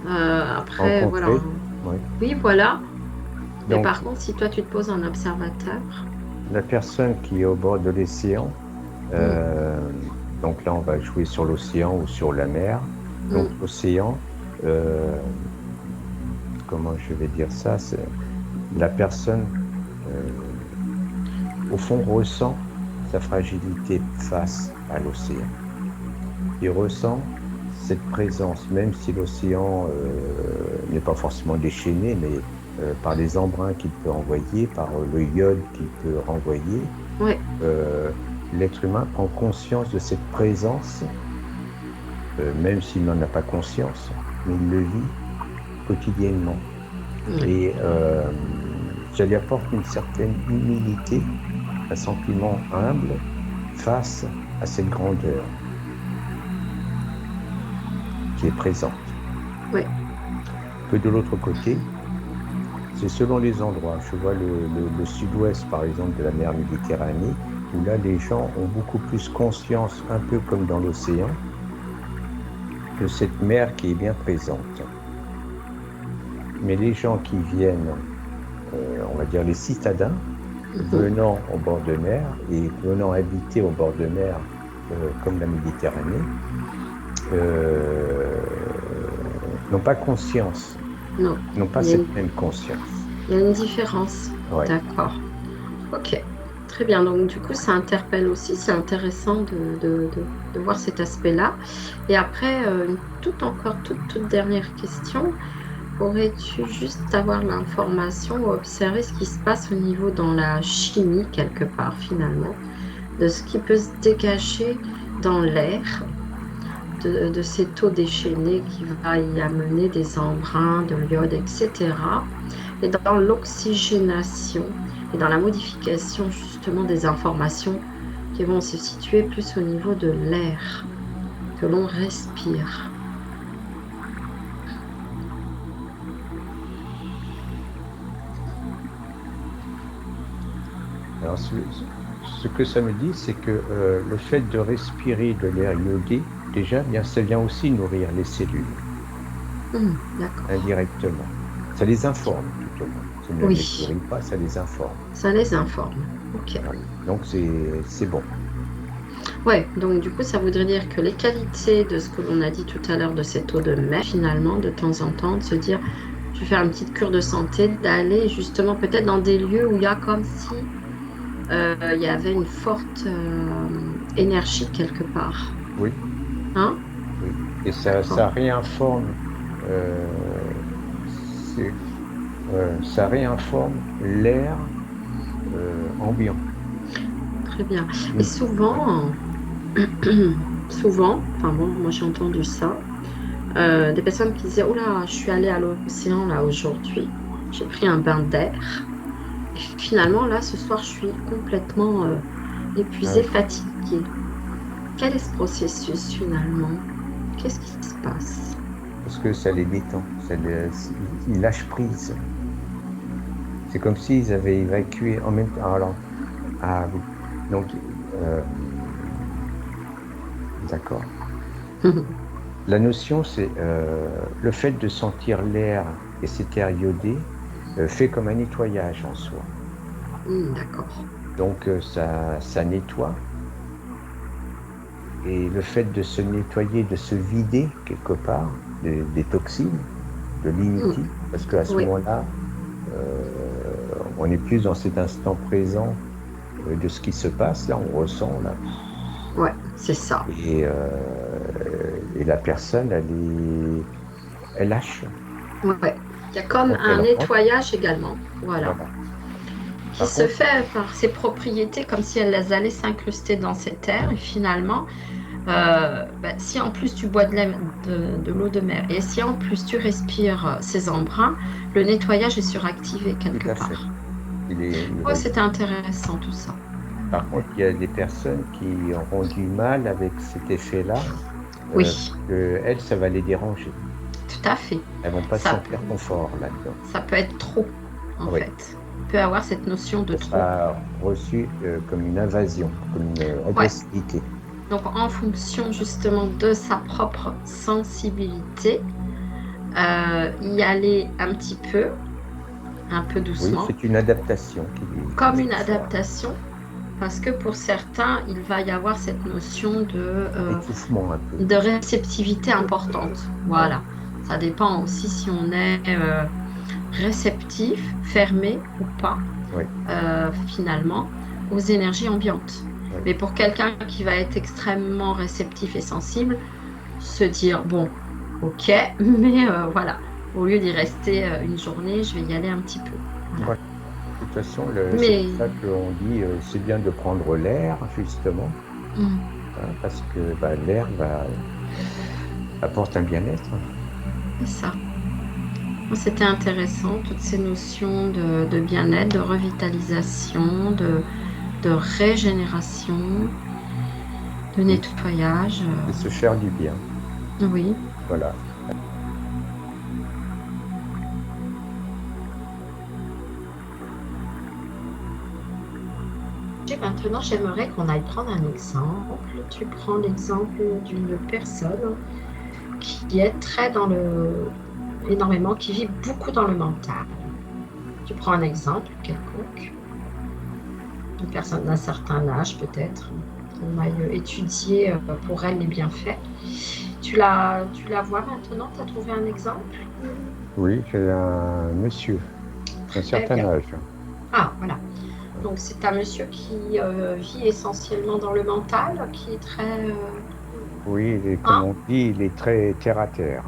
après, voilà. Rencontré, oui. Oui, voilà. Mais Donc, par contre, si toi, tu te poses en observateur, la personne qui est au bord de l'océan, hum, euh, donc là, on va jouer sur l'océan ou sur la mer. Donc, hum, l'océan, euh, comment je vais dire ça, c'est la personne, euh, au fond, ressent sa fragilité face à l'océan. Il ressent cette présence, même si l'océan n'est pas forcément déchaîné, mais par les embruns qu'il peut envoyer, par le iode qu'il peut renvoyer, ouais, euh, l'être humain prend conscience de cette présence, même s'il n'en a pas conscience, mais il le vit quotidiennement. ouais, Et ça lui apporte une certaine humilité, un sentiment humble face à cette grandeur qui est présente. ouais, Que de l'autre côté, c'est selon les endroits. Je vois le sud-ouest, par exemple, de la mer Méditerranée, où là, les gens ont beaucoup plus conscience, un peu comme dans l'océan, de cette mer qui est bien présente. Mais les gens qui viennent, on va dire les citadins, mhm, venant au bord de mer et venant habiter au bord de mer, comme la Méditerranée, n'ont pas conscience, Non, n'ont pas il y a une, cette même conscience. il y a une différence. Ouais. D'accord. Ok. Très bien. Donc, du coup, ça interpelle aussi. C'est intéressant de voir cet aspect-là. Et après, une toute dernière question. Pourrais-tu juste avoir l'information ou observer ce qui se passe au niveau dans la chimie, quelque part, finalement, de ce qui peut se dégager dans l'air, de ces taux déchaînés qui va y amener des embruns de l'iode, etc. Et dans l'oxygénation et dans la modification, justement, des informations qui vont se situer plus au niveau de l'air que l'on respire. Alors, ce que ça me dit, c'est que le fait de respirer de l'air iodé, déjà, bien, ça vient aussi nourrir les cellules, D'accord. indirectement. Ça les informe, tout au moins. Ça ne Oui. les nourrit pas, ça les informe. Ça les informe. Ok. Voilà. Donc, c'est bon. Ouais, donc du coup, ça voudrait dire que les qualités de ce que l'on a dit tout à l'heure de cette eau de mer, finalement, de temps en temps, de se dire, je vais faire une petite cure de santé, d'aller justement peut-être dans des lieux où il y a comme si il y avait une forte énergie quelque part. Oui. Hein? Oui. Et ça réinforme, ça réinforme l'air ambiant. Très bien. Et souvent, souvent, enfin bon, moi j'ai entendu ça, des personnes qui disaient, oh là, je suis allée à l'océan là aujourd'hui, j'ai pris un bain d'air. Et finalement, là, ce soir, je suis complètement épuisée, fatiguée. Quel est ce processus finalement? Qu'est-ce qui se passe? Parce que ça les détend, ils lâchent prise. C'est comme s'ils avaient évacué en même temps. Alors, ah oui. Donc, d'accord. La notion, c'est le fait de sentir l'air et cet air iodé fait comme un nettoyage en soi. D'accord. Donc, ça nettoie. Et le fait de se nettoyer, de se vider quelque part des toxines, de l'inuti, parce qu'à ce moment-là, on est plus dans cet instant présent de ce qui se passe. Là, on ressent là. Ouais, c'est ça. Et la personne, elle lâche. Ouais. Il y a comme Donc, un nettoyage également. Voilà. Qui se fait par ses propriétés, comme si elles allaient s'incruster dans cette air. Et finalement, si en plus tu bois de l'eau de mer et si en plus tu respires ces embruns, le nettoyage est suractivé quelque part. C'était intéressant tout ça. Par contre, il y a des personnes qui auront du mal avec cet effet-là. Oui. Elles, ça va les déranger. Tout à fait. Elles vont pas se sentir confort là-dedans. Ça peut être trop, en fait. On peut avoir cette notion de trop. Ça reçu comme une invasion, comme une agressivité. Donc, en fonction justement de sa propre sensibilité, y aller un peu doucement. Oui, c'est une adaptation. Comme une adaptation, parce que pour certains, il va y avoir cette notion étouffement un peu. De réceptivité importante. Voilà. Ça dépend aussi si on est réceptif, fermé ou pas, finalement, aux énergies ambiantes. Oui. Mais pour quelqu'un qui va être extrêmement réceptif et sensible, se dire, bon, ok, mais voilà, au lieu d'y rester une journée, je vais y aller un petit peu. Voilà. De toute façon, c'est pour ça qu'on dit c'est bien de prendre l'air, justement, parce que l'air apporte un bien-être. C'est ça. C'était intéressant, toutes ces notions de bien-être, de revitalisation, de régénération, de nettoyage. De se faire du bien. Oui. Voilà. Maintenant, j'aimerais qu'on aille prendre un exemple. Tu prends l'exemple d'une personne qui est très énormément, qui vit beaucoup dans le mental. Tu prends un exemple quelconque, une personne d'un certain âge peut-être, qu'on aille étudier pour elle les bienfaits. Tu la vois maintenant? Tu as trouvé un exemple? Oui, j'ai un monsieur d'un Très certain bien. âge. Ah, voilà. Donc, c'est un monsieur qui vit essentiellement dans le mental, qui est très... Oui, comme hein? on dit, il est très terre à terre.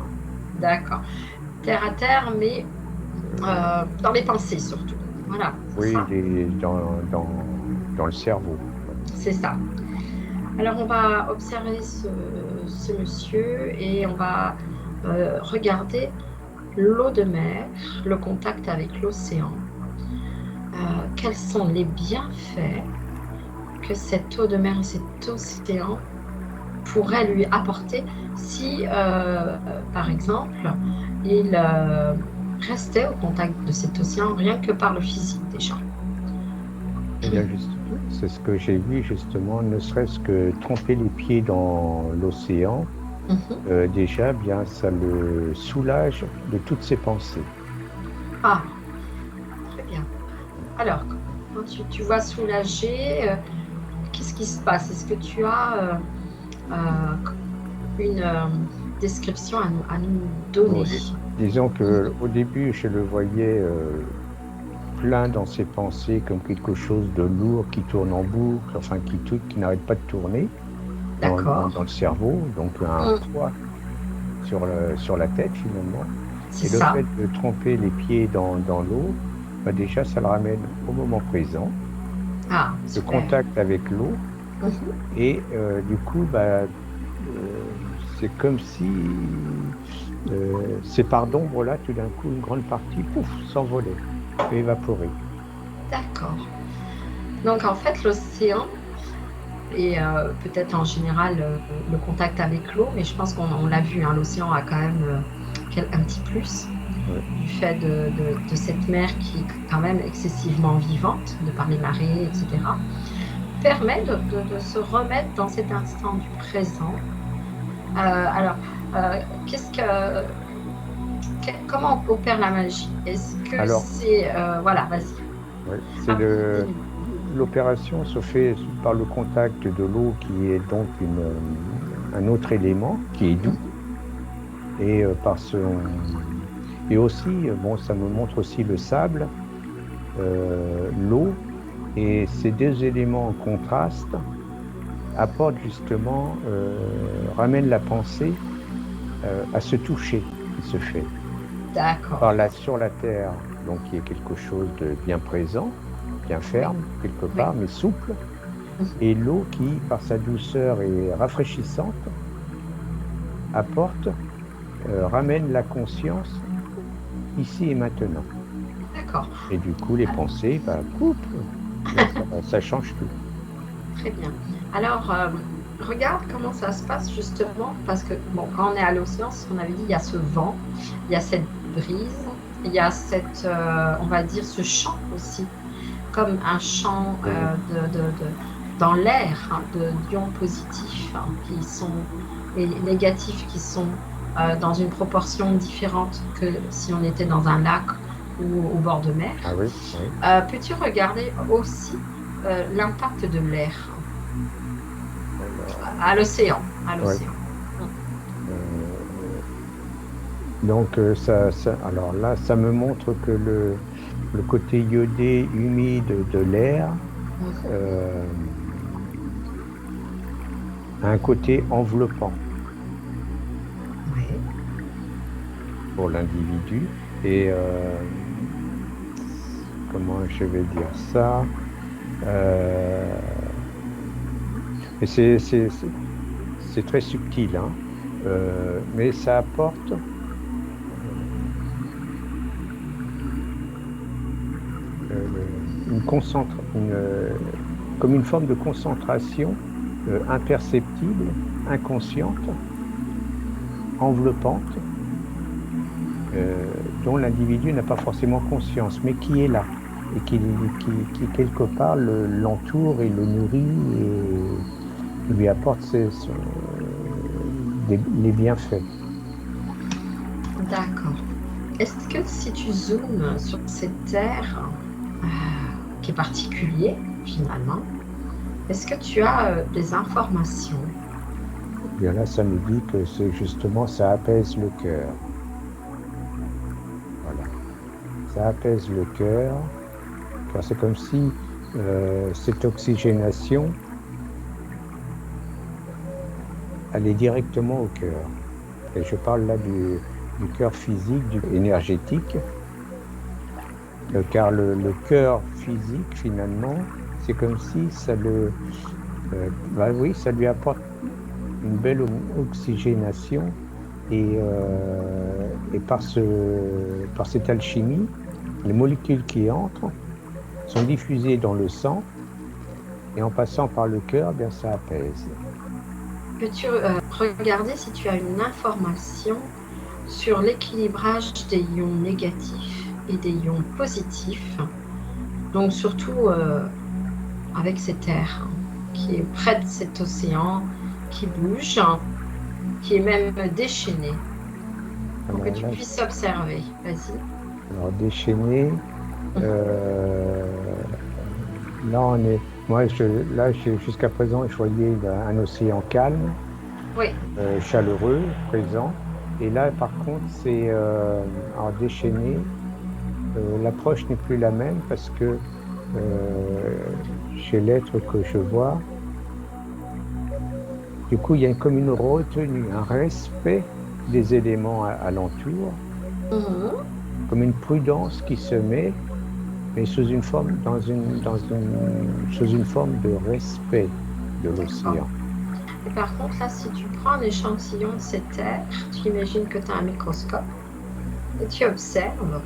D'accord. Terre à terre, mais dans les pensées surtout. Voilà, c'est Oui, ça? il est dans le cerveau. C'est ça. Alors, on va observer ce monsieur et on va regarder l'eau de mer, le contact avec l'océan. Quels sont les bienfaits que cette eau de mer et cet océan pourraient lui apporter si, par exemple, il restait au contact de cet océan rien que par le physique déjà. Eh bien, c'est ce que j'ai vu justement, ne serait-ce que tremper les pieds dans l'océan, Mhm. déjà, bien, ça le soulage de toutes ses pensées. Ah, très bien. Alors, quand tu vois soulagé, qu'est-ce qui se passe? Est-ce que tu as une description à nous donner? Oui. Disons que au début, je le voyais plein dans ses pensées comme quelque chose de lourd qui tourne en boucle, enfin qui n'arrête pas de tourner D'accord. dans le cerveau, donc un Hum, poids sur la tête finalement. c'est Et le ça. fait de tremper les pieds dans l'eau, bah déjà, ça le ramène au moment présent, Ah, le super. contact avec l'eau, Mhm. et du coup, bah, c'est comme si ces parts d'ombre-là, tout d'un coup, une grande partie, pouf, s'envolait, évaporait. D'accord. Donc, en fait, l'océan, et peut-être en général le contact avec l'eau, mais je pense qu'on l'a vu, hein, l'océan a quand même un petit plus Ouais. du fait de cette mer qui est quand même excessivement vivante, de par les marées, etc., permet de se remettre dans cet instant du présent. Alors, qu'est-ce que, comment opère la magie? Est-ce que Alors, c'est... voilà, vas-y. ouais, Ah, dis-nous. l'opération se fait par le contact de l'eau qui est donc un autre élément qui est doux Mhm. et par et aussi bon ça me montre aussi le sable, l'eau et ces deux éléments en contraste apportent justement ramènent la pensée à se toucher qui se fait D'accord. par là sur la terre donc qui est quelque chose de bien présent, bien Oui, ferme quelque oui. part mais souple. Mhm. Et l'eau qui, par sa douceur et rafraîchissante, apporte, ramène la conscience ici et maintenant. D'accord. Et du coup, les pensées, bah, coupe, là, ça change tout. Très bien. Alors, regarde comment ça se passe justement, parce que bon, quand on est à l'océan, ce qu'on avait dit, il y a ce vent, il y a cette brise, il y a on va dire, ce chant aussi, comme un chant Oui, dans l'air, hein, d'ions positifs hein, qui sont et négatifs qui sont dans une proportion différente que si on était dans un lac ou au bord de mer. ah oui, oui. Peux-tu regarder aussi l'impact de l'air Alors, à l'océan, à ouais. l'océan. Mm. Euh, donc, alors là, ça me montre que le côté iodé, humide de l'air Mhm. euh, a un côté enveloppant Oui. pour l'individu. Et comment je vais dire ça? Euh, et c'est très subtil, hein. Mais ça apporte comme une forme de concentration imperceptible, inconsciente, enveloppante, dont l'individu n'a pas forcément conscience, mais qui est là et qui quelque part l'entoure et le nourrit et lui apporte les bienfaits. D'accord. Est-ce que si tu zoomes sur cette terre euh, qui est particulier finalement, est-ce que tu as des informations Bien là, ça me dit que c'est justement, ça apaise le cœur. Voilà. Ça apaise le cœur, car c'est comme si cette oxygénation allait directement au cœur. Et je parle là du cœur physique, du énergétique, car le cœur physique, finalement, c'est comme si ça ça lui apporte une belle oxygénation et par cette alchimie, les molécules qui entrent sont diffusées dans le sang et en passant par le cœur, bien ça apaise. Peux-tu regarder si tu as une information sur l'équilibrage des ions négatifs et des ions positifs, donc surtout avec cet air qui est près de cet océan, qui bouge, qui est même déchaîné, pour que tu puisses observer. Vas-y. Alors déchaîné, là on est... Moi, jusqu'à présent, je voyais un océan calme, oui. Chaleureux, présent. Et là, par contre, c'est déchaîné. L'approche n'est plus la même parce que chez l'être que je vois, du coup, il y a comme une retenue, un respect des éléments alentour, comme une prudence qui se met, mais sous une forme de respect de l'océan. Et par contre, là, si tu prends un échantillon de cette air, tu imagines que tu as un microscope et tu observes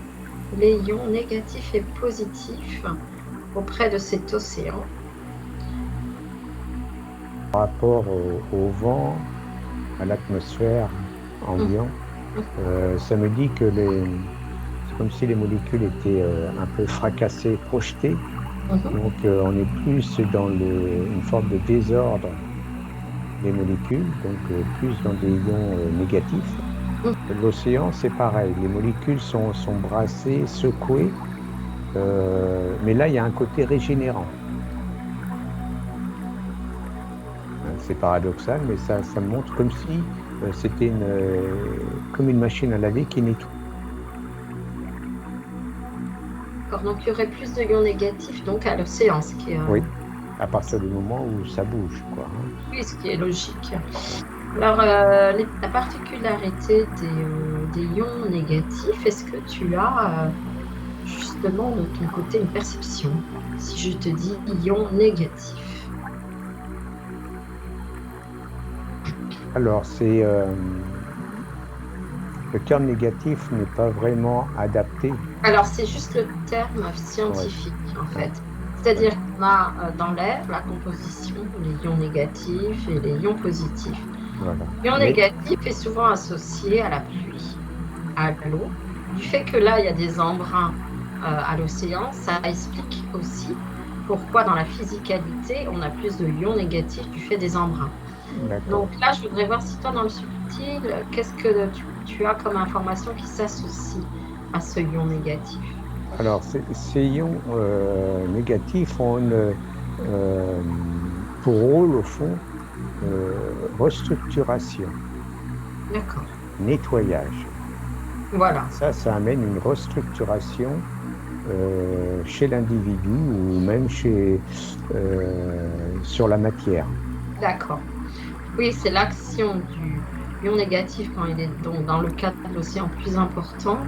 les ions négatifs et positifs auprès de cet océan. Par rapport au vent, à l'atmosphère ambiante, ça me dit que c'est comme si les molécules étaient un peu fracassées, projetées. Donc on est plus dans une forme de désordre des molécules, donc plus dans des ions négatifs. L'océan, c'est pareil, les molécules sont brassées, secouées, mais là, il y a un côté régénérant. C'est paradoxal, mais ça me montre comme si c'était comme une machine à laver qui nettoie. D'accord, donc il y aurait plus de ions négatifs donc à l'océan, ce qui est... Oui, à partir du moment où ça bouge, quoi. Oui, ce qui est logique. Alors, la particularité des ions négatifs, est-ce que tu as justement de ton côté une perception, si je te dis ions négatifs? Alors, c'est... le terme négatif n'est pas vraiment adapté. Alors, c'est juste le terme scientifique, en fait. C'est-à-dire qu'on a dans l'air la composition, les ions négatifs et les ions positifs. Voilà. L'ion négatif est souvent associé à la pluie, à l'eau. Du fait que là, il y a des embruns à l'océan, ça explique aussi pourquoi dans la physicalité, on a plus de ions négatifs du fait des embruns. Donc là, je voudrais voir si toi, dans le subtil, qu'est-ce que tu as comme information qui s'associe à ce ion négatif? Alors, ces ions négatifs ont pour rôle, au fond, restructuration. D'accord. Nettoyage. Voilà. Ça amène une restructuration chez l'individu ou même sur la matière. D'accord. Oui, c'est l'action du ion négatif quand il est donc dans le cadre de l'océan plus important,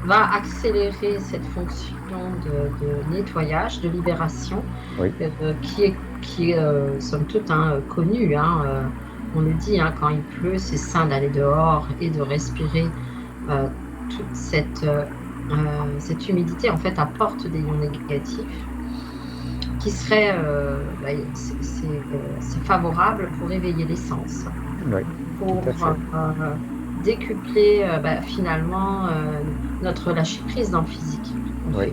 va accélérer cette fonction de nettoyage, de libération, oui. qui est somme toute connue. On le dit, quand il pleut, c'est sain d'aller dehors et de respirer toute cette humidité. En fait, apporte des ions négatifs qui seraient c'est favorable pour éveiller les sens, oui, pour décupler finalement notre lâcher-prise dans le physique. Oui.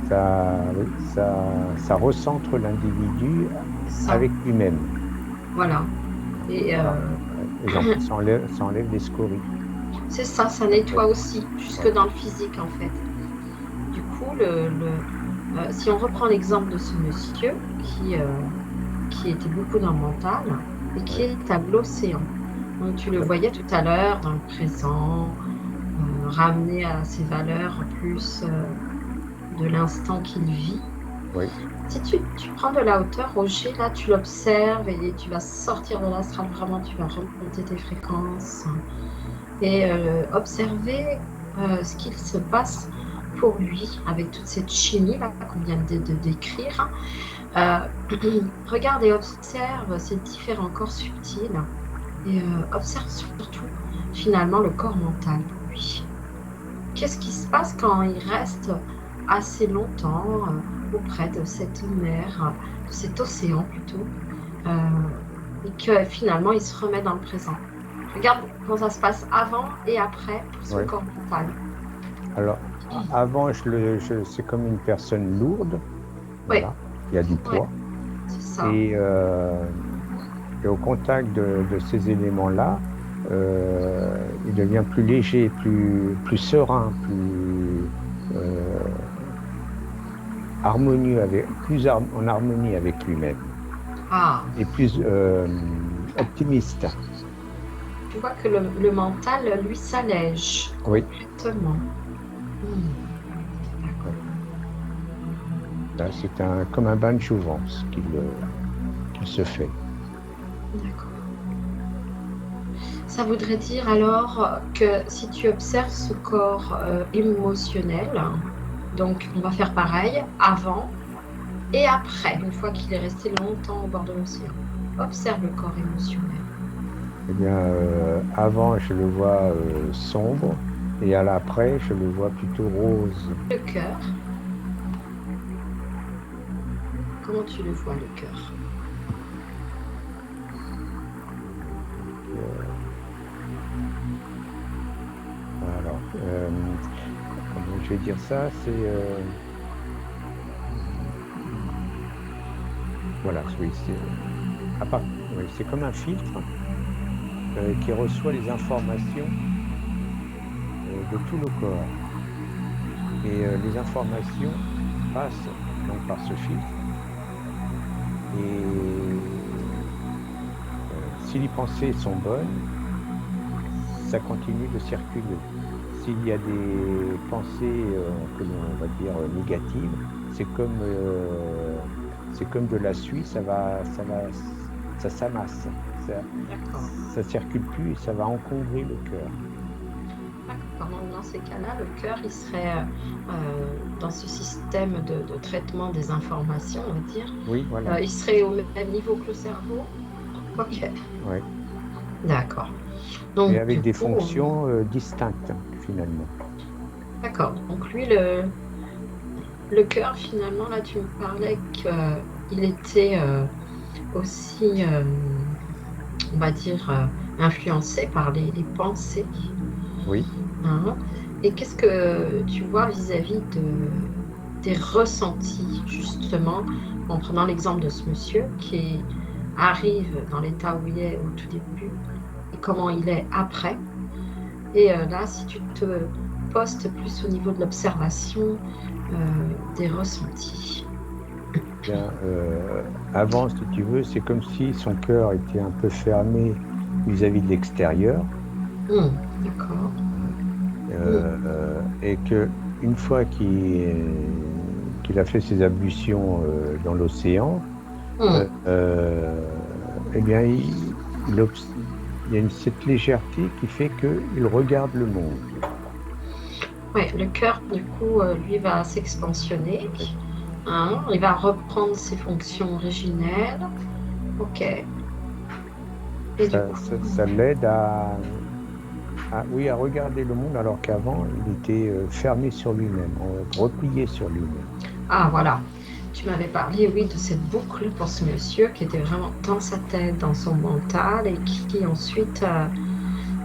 Ça recentre l'individu avec lui-même. Voilà. Et ça enlève des scories. C'est ça, ça nettoie aussi, jusque dans le physique en fait. Du coup, si on reprend l'exemple de ce monsieur qui était beaucoup dans le mental, et qui oui, est à l'océan. Donc tu le voyais tout à l'heure dans le présent, ramené à ses valeurs plus de l'instant qu'il vit. oui, Si tu prends de la hauteur, Roger, là tu l'observes et tu vas sortir de l'astral, vraiment tu vas remonter tes fréquences et observer ce qu'il se passe pour lui avec toute cette chimie là qu'on vient de décrire. Regarde et observe ces différents corps subtils et observe surtout finalement le corps mental pour lui. Qu'est-ce qui se passe quand il reste assez longtemps auprès de cette mer, de cet océan plutôt, et que finalement il se remet dans le présent. Regarde comment ça se passe avant et après pour son oui. corps mental. Alors, avant, c'est comme une personne lourde, Oui, voilà, il y a du ouais, poids. c'est ça. Et, au contact de ces éléments-là, il devient plus léger, plus serein, plus harmonieux, en harmonie avec lui-même, Ah, et plus optimiste. tu vois que le mental, lui, s'allège Oui, complètement. Hmm, oui. d'accord, Là, c'est comme un bain de jouvence qu'il se fait. d'accord. Ça voudrait dire alors que si tu observes ce corps émotionnel, donc on va faire pareil avant et après, une fois qu'il est resté longtemps au bord de l'océan. Observe le corps émotionnel. Eh bien, avant, je le vois sombre, et à l'après, je le vois plutôt rose. Le cœur, comment tu le vois, le cœur? Euh, alors, comment je vais dire ça? Voilà, oui, oui, c'est comme un filtre qui reçoit les informations de tout le corps. Et les informations passent donc par ce filtre. Et si les pensées sont bonnes, ça continue de circuler. S'il y a des pensées que l'on va dire négatives, c'est comme de la suie, ça s'amasse, D'accord. ça circule plus et ça va encombrer le cœur. D'accord. Donc, dans ces cas-là, le cœur, il serait dans ce système de traitement des informations, on va dire. Oui, voilà. Il serait au même niveau que le cerveau. Ok, Ouais. d'accord. Et Donc, avec du des coup, fonctions distinctes finalement. d'accord. Donc, lui, le cœur, finalement, là, tu me parlais qu'il était aussi, on va dire, influencé par les pensées. Oui. Hein. Et qu'est-ce que tu vois vis-à-vis des ressentis, justement, en prenant l'exemple de ce monsieur qui arrive dans l'état où il est au tout début et comment il est après. Et là, si tu te postes plus au niveau de l'observation des ressentis. Bien, avant, si tu veux, c'est comme si son cœur était un peu fermé vis-à-vis de l'extérieur, D'accord. et que une fois qu'il a fait ses ablutions dans l'océan, Hum. eh bien, il y a cette légèreté qui fait qu'il regarde le monde. Ouais, le cœur, du coup, lui va s'expansionner. Oui. Hein, il va reprendre ses fonctions originelles. Ok. Et du coup, Ça l'aide oui, à regarder le monde alors qu'avant, il était fermé sur lui-même, replié sur lui-même. ah voilà, tu m'avais parlé, oui, de cette boucle pour ce monsieur qui était vraiment dans sa tête, dans son mental et qui ensuite,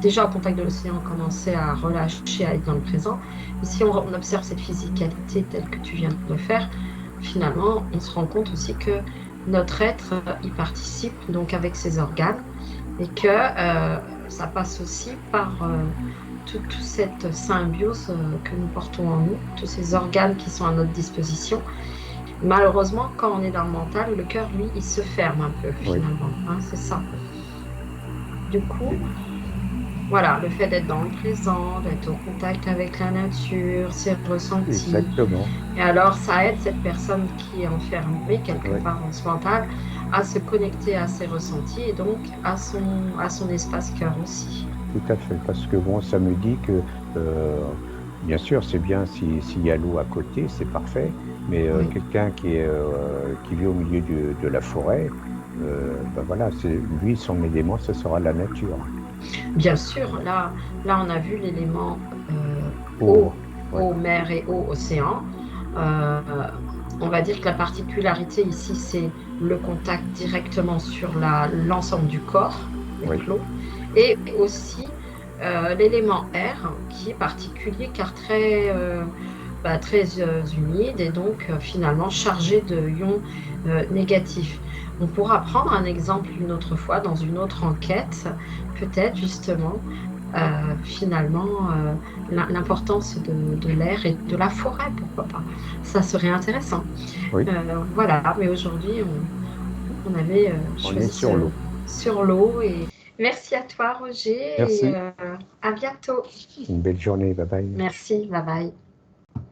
déjà au contact de l'océan, commençait à relâcher, à être dans le présent. Et si on observe cette physicalité telle que tu viens de le faire, finalement, on se rend compte aussi que notre être y participe, donc avec ses organes, et que ça passe aussi par toute cette symbiose que nous portons en nous, tous ces organes qui sont à notre disposition. Malheureusement, quand on est dans le mental, le cœur, lui, il se ferme un peu, Oui. finalement. Hein, c'est ça. Du coup, Et- voilà, le fait d'être dans le présent, d'être au contact avec la nature, ses ressentis. Exactement. Et alors, ça aide cette personne qui est enfermée quelque Oui, part dans ce mental à se connecter à ses ressentis et donc à son espace cœur aussi. tout à fait. Parce que bon, ça me dit que, euh, bien sûr, c'est bien s'il y a l'eau à côté, c'est parfait. Mais Oui, quelqu'un qui vit au milieu de la forêt, ben voilà, lui, son élément, ce sera la nature. bien sûr, là on a vu l'élément Oh, eau, ouais, eau, mer et eau, océan. Euh, on va dire que la particularité ici, c'est le contact directement sur l'ensemble du corps oui, avec l'eau et aussi l'élément air qui est particulier car très humide et donc finalement chargé de ions négatifs. On pourra prendre un exemple une autre fois dans une autre enquête, peut-être justement, finalement, l'importance de l'air et de la forêt, pourquoi pas. Ça serait intéressant. oui, Voilà, mais aujourd'hui, on avait on est choisi sur l'eau. sur l'eau et merci à toi, Roger, et Merci. à bientôt. Une belle journée. Bye bye. Merci, bye bye.